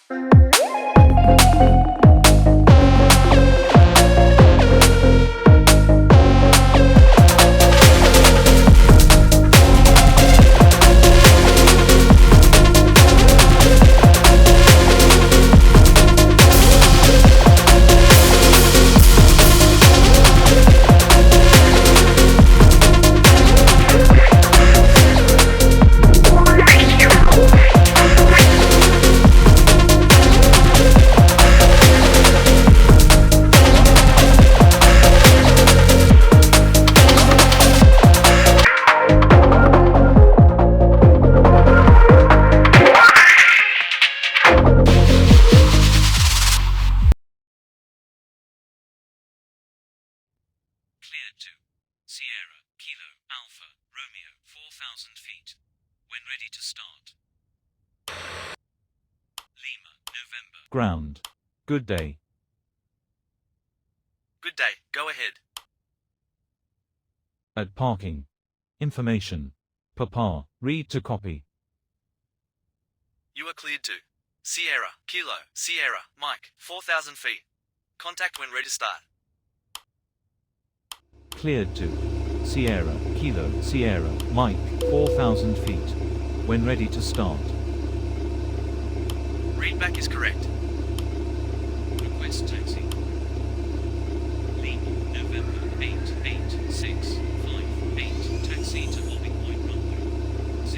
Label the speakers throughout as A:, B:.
A: Cleared to Sierra, Kilo, Alpha, Romeo, 4,000 feet. When ready to start. Lima, November.
B: Ground. Good day.
C: Good day, go ahead.
B: At parking. Information. Papa, read to copy.
C: You are cleared to Sierra, Kilo, Sierra, Mike, 4,000 feet. Contact when ready to start.
B: Cleared to Sierra, Kilo, Sierra, Mike, 4,000 feet. When ready to start.
C: Readback is correct.
A: Request taxi. Lima, November, 88658. Taxi to lobby point runway 01.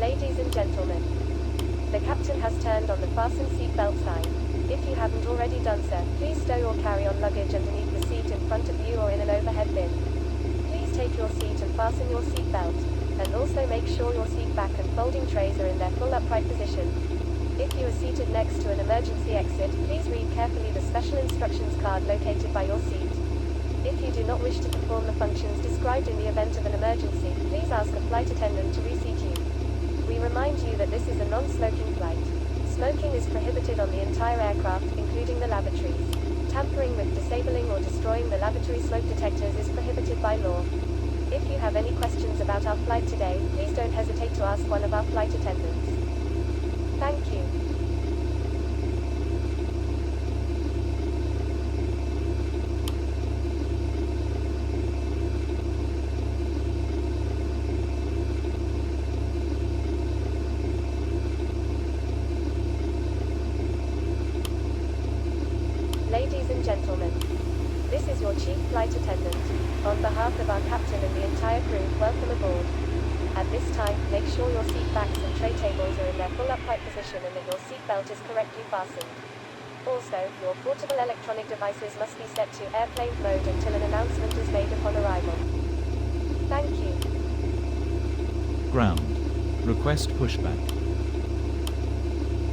D: Ladies and gentlemen, the captain has turned on the fasten seatbelt sign. If you haven't already done so, please stow your carry-on luggage underneath the seat in front of you or in an overhead bin. Please take your seat and fasten your seatbelt, and also make sure your seat back and folding trays are in their full upright position. If you are seated next to an emergency exit, please read carefully the special instructions card located by your seat. If you do not wish to perform the functions described in the event of an emergency, please ask a flight attendant to reseat you. We remind you that this is a non-smoking flight. Smoking is prohibited on the entire aircraft, including the lavatories. Tampering with, disabling or destroying the lavatory smoke detectors is prohibited by law. If you have any questions about our flight today, please don't hesitate to ask one of our flight attendants. Thank you. Ladies and gentlemen, this is your chief flight attendant. On behalf of our captain and the entire crew, welcome aboard. At this time, make sure your seat backs and tray tables are in their full upright position and that your seat belt is correctly fastened. Also, your portable electronic devices must be set to airplane mode until an announcement is made upon arrival. Thank you.
B: Ground. Request pushback.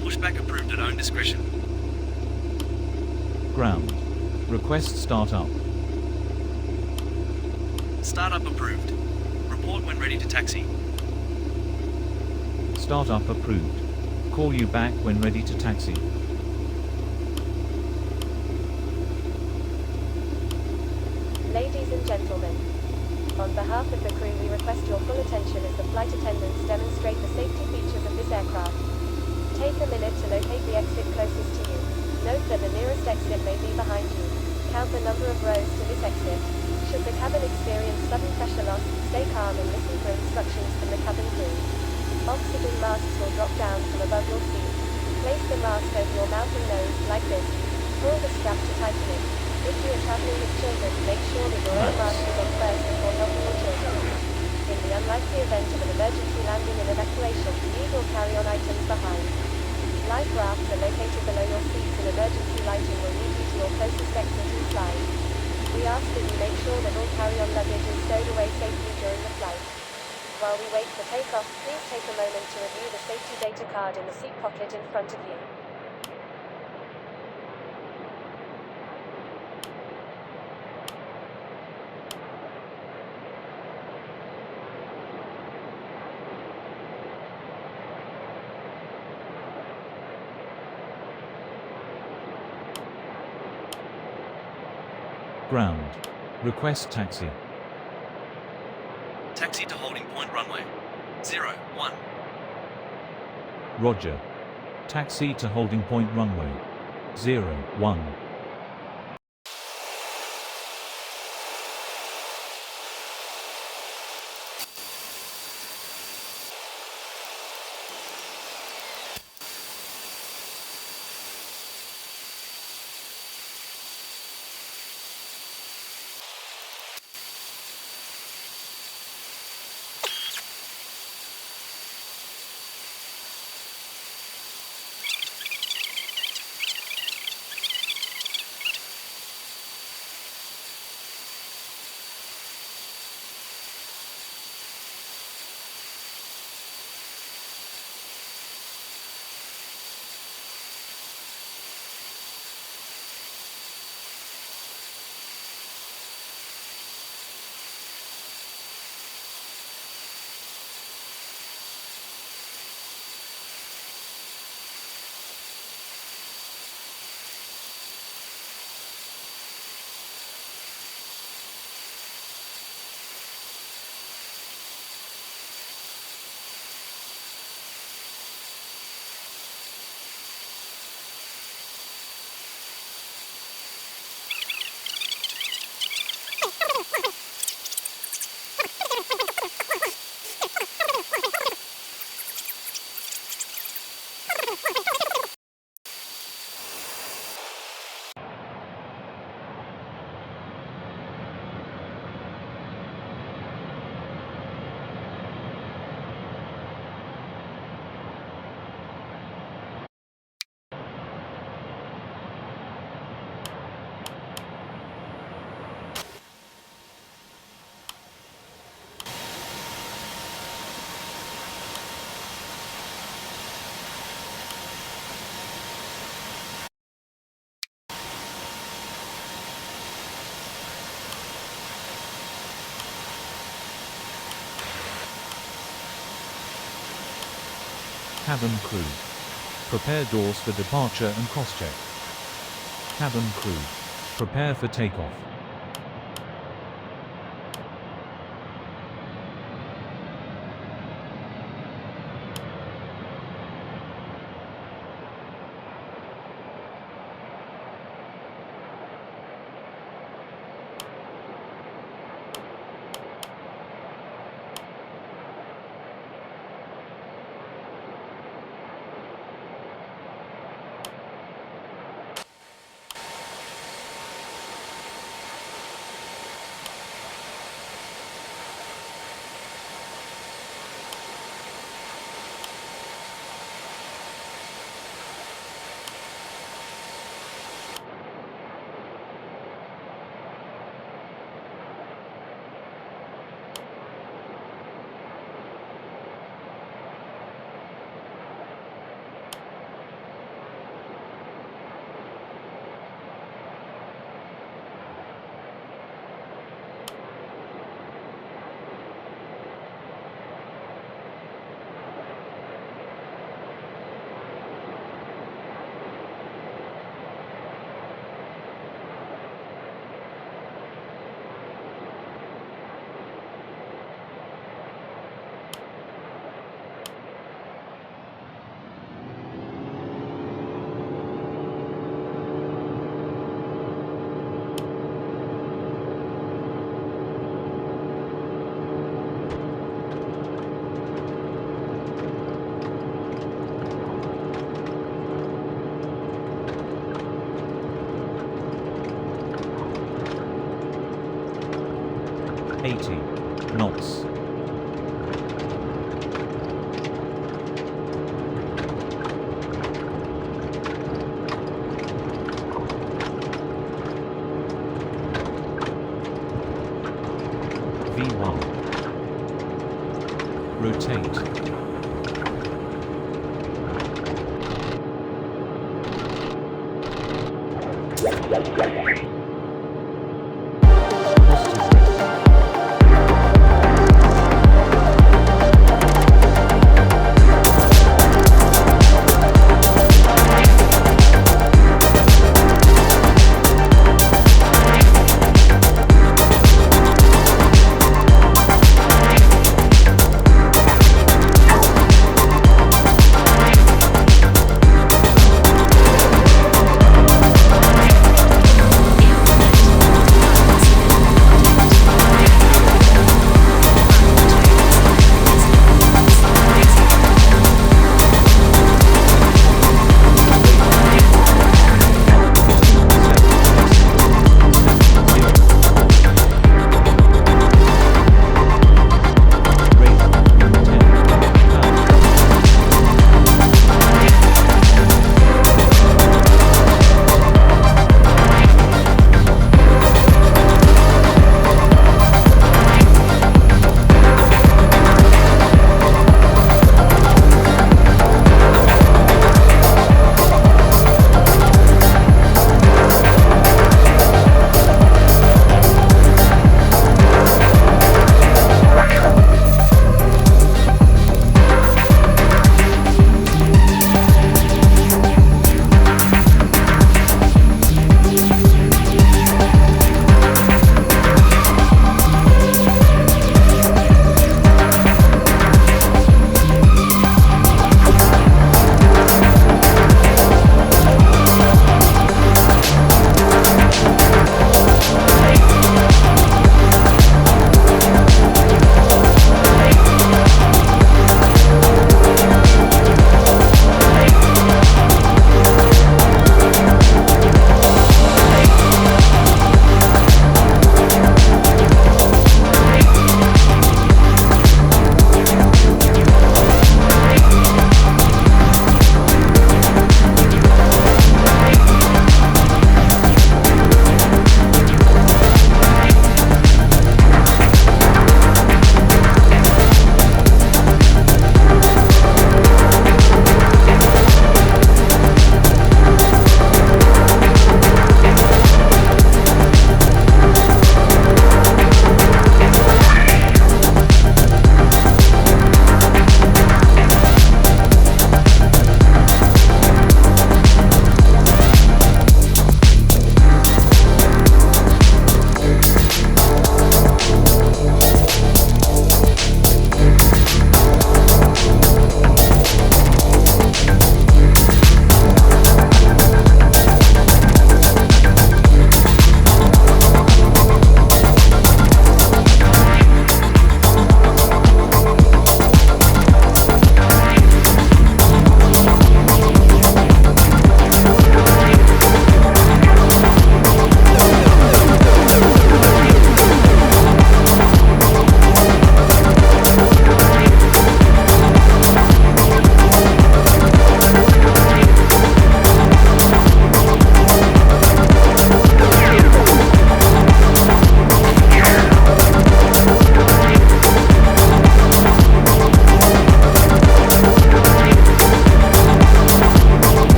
C: Pushback approved at own discretion.
B: Ground. Request startup.
C: Startup approved. Report when ready to taxi.
B: Startup approved. Call you back when ready to taxi.
D: Ladies and gentlemen, on behalf of the crew we request your full attention as the flight attendants demonstrate the safety features of this aircraft. Take a minute to locate the exit closest to you. Note that the nearest exit may be behind you. Count the number of rows to this exit. Should the cabin experience sudden pressure loss, stay calm and listen for instructions from the cabin crew. Oxygen masks will drop down from above your seat. Place the mask over your mouth and nose, like this. Pull the strap to tighten it. If you are traveling with children, make sure that your own mask is on first before helping your children. In the unlikely event of an emergency landing and evacuation, leave your carry-on items behind. Life rafts are located below your seats and emergency lighting will lead you to your closest exit and slide. We ask that you make sure that all carry-on luggage is stowed away safely during the flight. While we wait for takeoff, please take a moment to review the safety data card in the seat pocket in front of you.
B: Ground. Request taxi.
C: Taxi to holding point runway. 01.
B: Roger. Taxi to holding point runway. 01. Cabin crew. Prepare doors for departure and cross-check. Cabin crew. Prepare for takeoff. knots. V1. Rotate.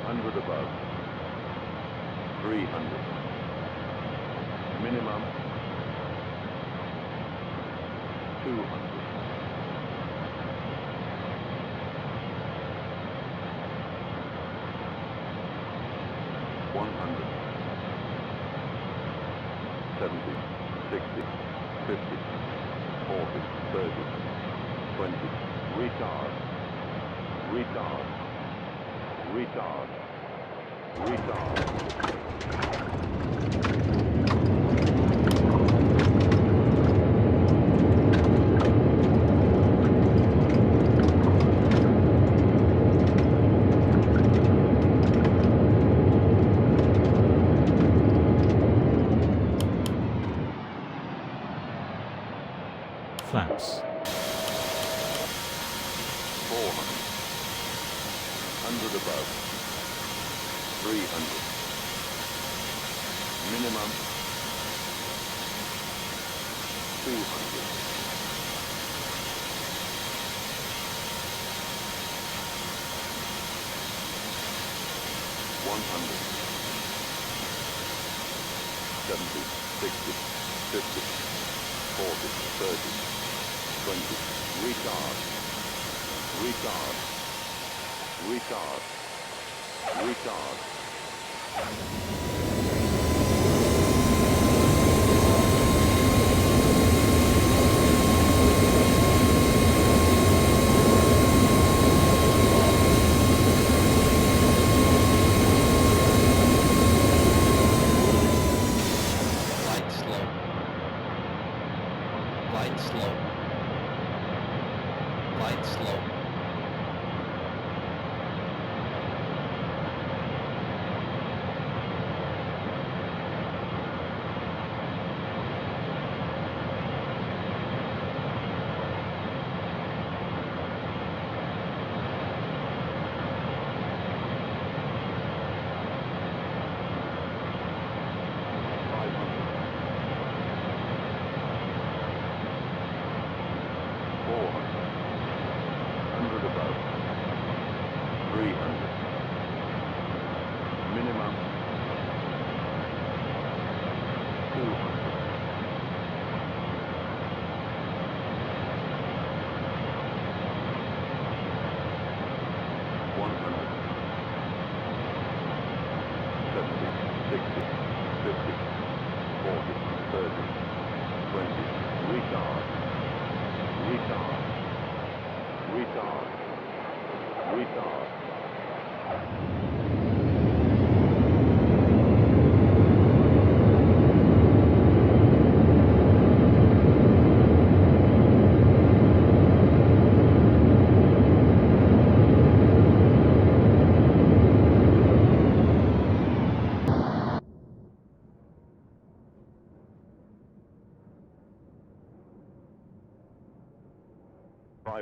E: 100 above. 300. Minimum. 200. 100. 70, 60, 50, 40, 30, 20. Retard. Retard. Retard. Retard.
B: Flaps.
E: 400. 100 above. 300. Minimum. 200. 100. 70, 60, 50, 40, 30. 20. Retard. Retard. Retard. Retard.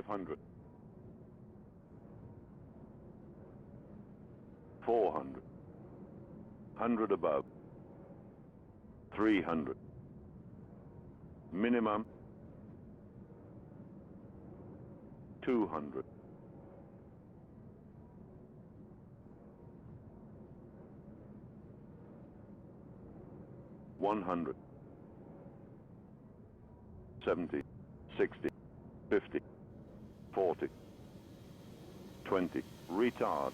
E: 500. 400. 100 above. 300. Minimum. 200. 100. 70. 60. 50. 40. 20. Retard.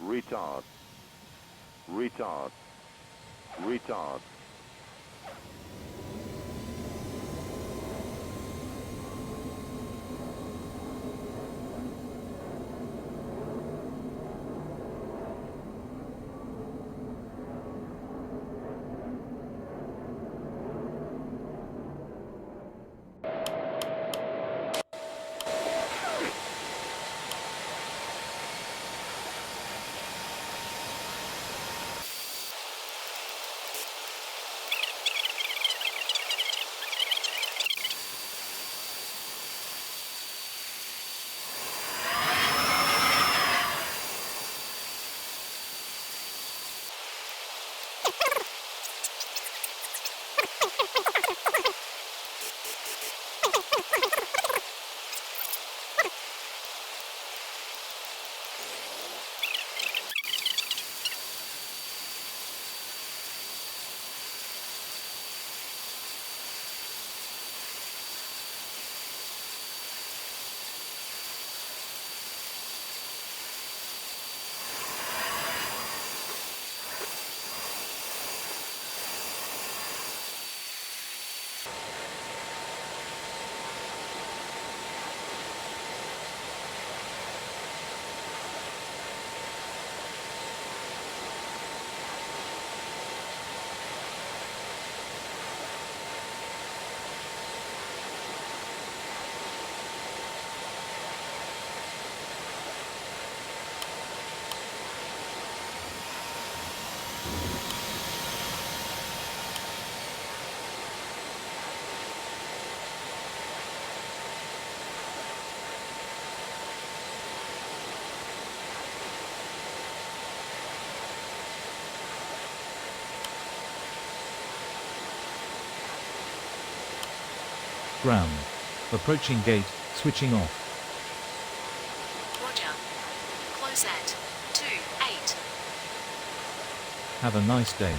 E: Retard. Retard. Retard.
B: Ground. Approaching gate, switching off.
F: Roger. Close at 28.
B: Have a nice day.